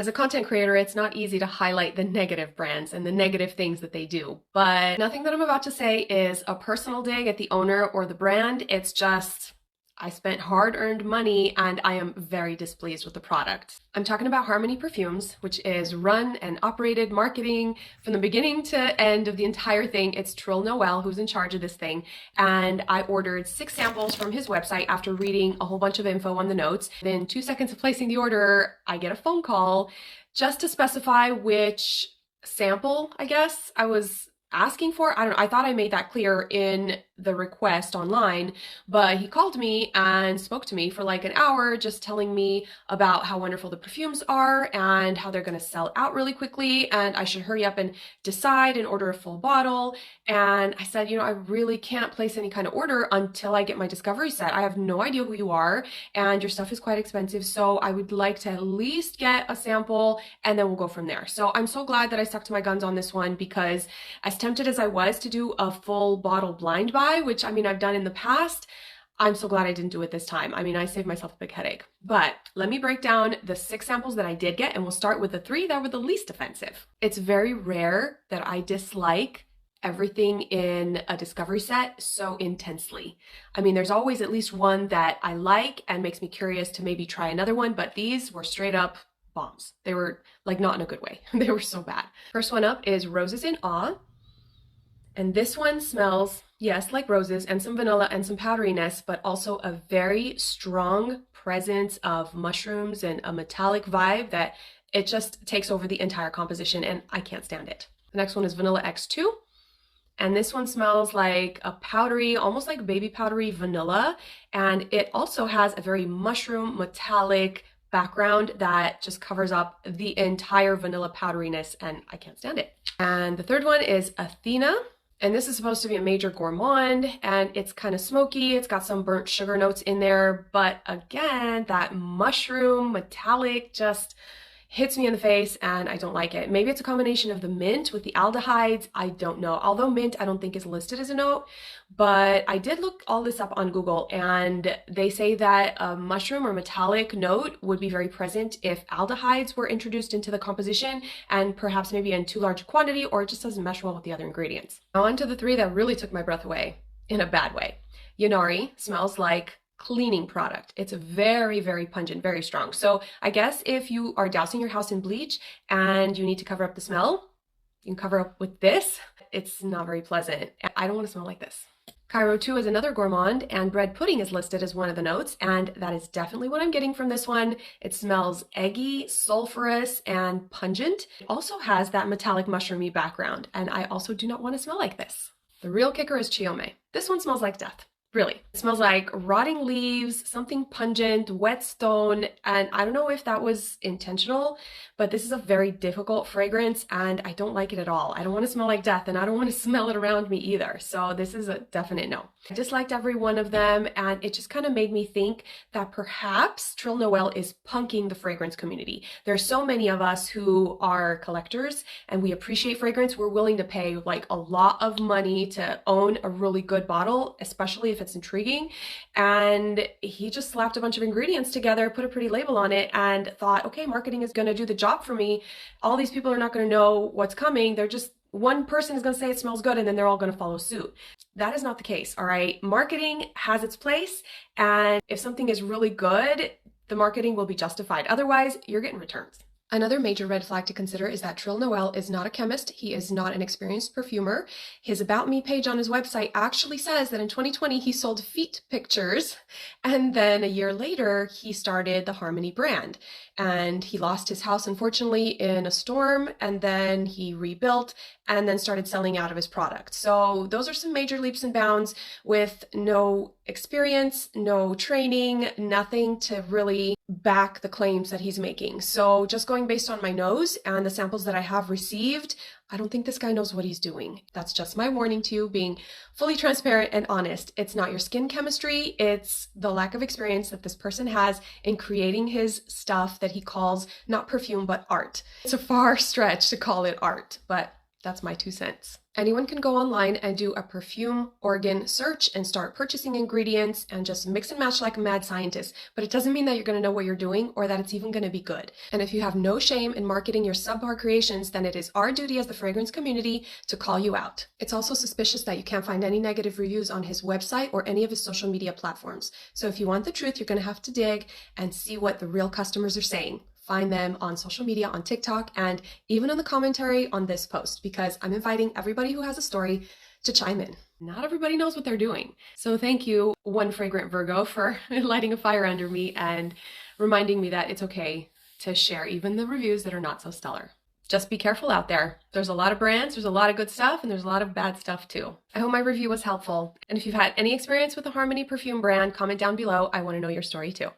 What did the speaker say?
As a content creator, it's not easy to highlight the negative brands and the negative things that they do, but nothing that I'm about to say is a personal dig at the owner or the brand. It's just, I spent hard-earned money and I am very displeased with the product. I'm talking about Xarmony Perfumes, which is run and operated marketing from the beginning to end of the entire thing. It's Trill Noel who's in charge of this thing, and I ordered 6 samples from his website after reading a whole bunch of info on the notes. Within 2 seconds of placing the order, I get a phone call just to specify which sample, I guess, I was asking for. I don't know. I thought I made that clear in the request online, but he called me and spoke to me for like an hour, just telling me about how wonderful the perfumes are and how they're going to sell out really quickly, and I should hurry up and decide and order a full bottle. And I said, I really can't place any kind of order until I get my discovery set. I have no idea who you are, and your stuff is quite expensive, so I would like to at least get a sample and then we'll go from there. So I'm so glad that I stuck to my guns on this one, because as tempted as I was to do a full bottle blind buy, which I've done in the past, I'm so glad I didn't do it this time. I saved myself a big headache. But let me break down the 6 samples that I did get, and we'll start with the 3 that were the least offensive. It's very rare that I dislike everything in a discovery set so intensely. There's always at least one that I like and makes me curious to maybe try another one, but these were straight up bombs. They were like not in a good way. They were so bad. First one up is Roses in Awe. And this one smells, yes, like roses and some vanilla and some powderiness, but also a very strong presence of mushrooms and a metallic vibe that it just takes over the entire composition, and I can't stand it. The next one is Vanilla X2. And this one smells like a powdery, almost like baby powdery vanilla. And it also has a very mushroom metallic background that just covers up the entire vanilla powderiness, and I can't stand it. And the third one is Athena. And this is supposed to be a major gourmand, and it's kind of smoky. It's got some burnt sugar notes in there, but again, that mushroom metallic just hits me in the face and I don't like it. Maybe it's a combination of the mint with the aldehydes. I don't know. Although mint I don't think is listed as a note, but I did look all this up on Google, and they say that a mushroom or metallic note would be very present if aldehydes were introduced into the composition, and perhaps maybe in too large a quantity, or it just doesn't mesh well with the other ingredients. Now on to the 3 that really took my breath away in a bad way. Yanari smells like cleaning product. It's very, very pungent, very strong. So I guess if you are dousing your house in bleach and you need to cover up the smell, you can cover up with this. It's not very pleasant. I don't want to smell like this. Cairo 2 is another gourmand, and bread pudding is listed as one of the notes, and that is definitely what I'm getting from this one. It smells eggy, sulfurous, and pungent. It also has that metallic mushroomy background, and I also do not want to smell like this. The real kicker is Chiome. This one smells like death. Really. It smells like rotting leaves, something pungent, wet stone, and I don't know if that was intentional, but this is a very difficult fragrance and I don't like it at all. I don't want to smell like death, and I don't want to smell it around me either. So this is a definite no. I disliked every one of them, and it just kind of made me think that perhaps Trill Noel is punking the fragrance community. There's so many of us who are collectors and we appreciate fragrance. We're willing to pay like a lot of money to own a really good bottle, especially if it's intriguing. And he just slapped a bunch of ingredients together, put a pretty label on it, and thought, okay, marketing is going to do the job for me. All these people are not going to know what's coming. They're just, one person is going to say it smells good and then they're all going to follow suit. That is not the case, all right? Marketing has its place, and if something is really good, the marketing will be justified. Otherwise, you're getting returns. Another major red flag to consider is that Trill Noel is not a chemist. He is not an experienced perfumer. His About Me page on his website actually says that in 2020 he sold feet pictures, and then a year later he started the Xarmony brand. And he lost his house, unfortunately, in a storm, and then he rebuilt and then started selling out of his product. So those are some major leaps and bounds with no experience, no training, nothing to really back the claims that he's making. So just going based on my nose and the samples that I have received, I don't think this guy knows what he's doing. That's just my warning to you, being fully transparent and honest. It's not your skin chemistry, it's the lack of experience that this person has in creating his stuff that he calls not perfume, but art. It's a far stretch to call it art, but That's my 2 cents. Anyone can go online and do a perfume organ search and start purchasing ingredients and just mix and match like a mad scientist. But it doesn't mean that you're going to know what you're doing or that it's even going to be good. And if you have no shame in marketing your subpar creations, then it is our duty as the fragrance community to call you out. It's also suspicious that you can't find any negative reviews on his website or any of his social media platforms. So if you want the truth, you're going to have to dig and see what the real customers are saying. Find them on social media, on TikTok, and even in the commentary on this post, because I'm inviting everybody who has a story to chime in. Not everybody knows what they're doing. So thank you, One Fragrant Virgo, for lighting a fire under me and reminding me that it's okay to share even the reviews that are not so stellar. Just be careful out there. There's a lot of brands, there's a lot of good stuff, and there's a lot of bad stuff too. I hope my review was helpful. And if you've had any experience with the Xarmony perfume brand, comment down below. I want to know your story too.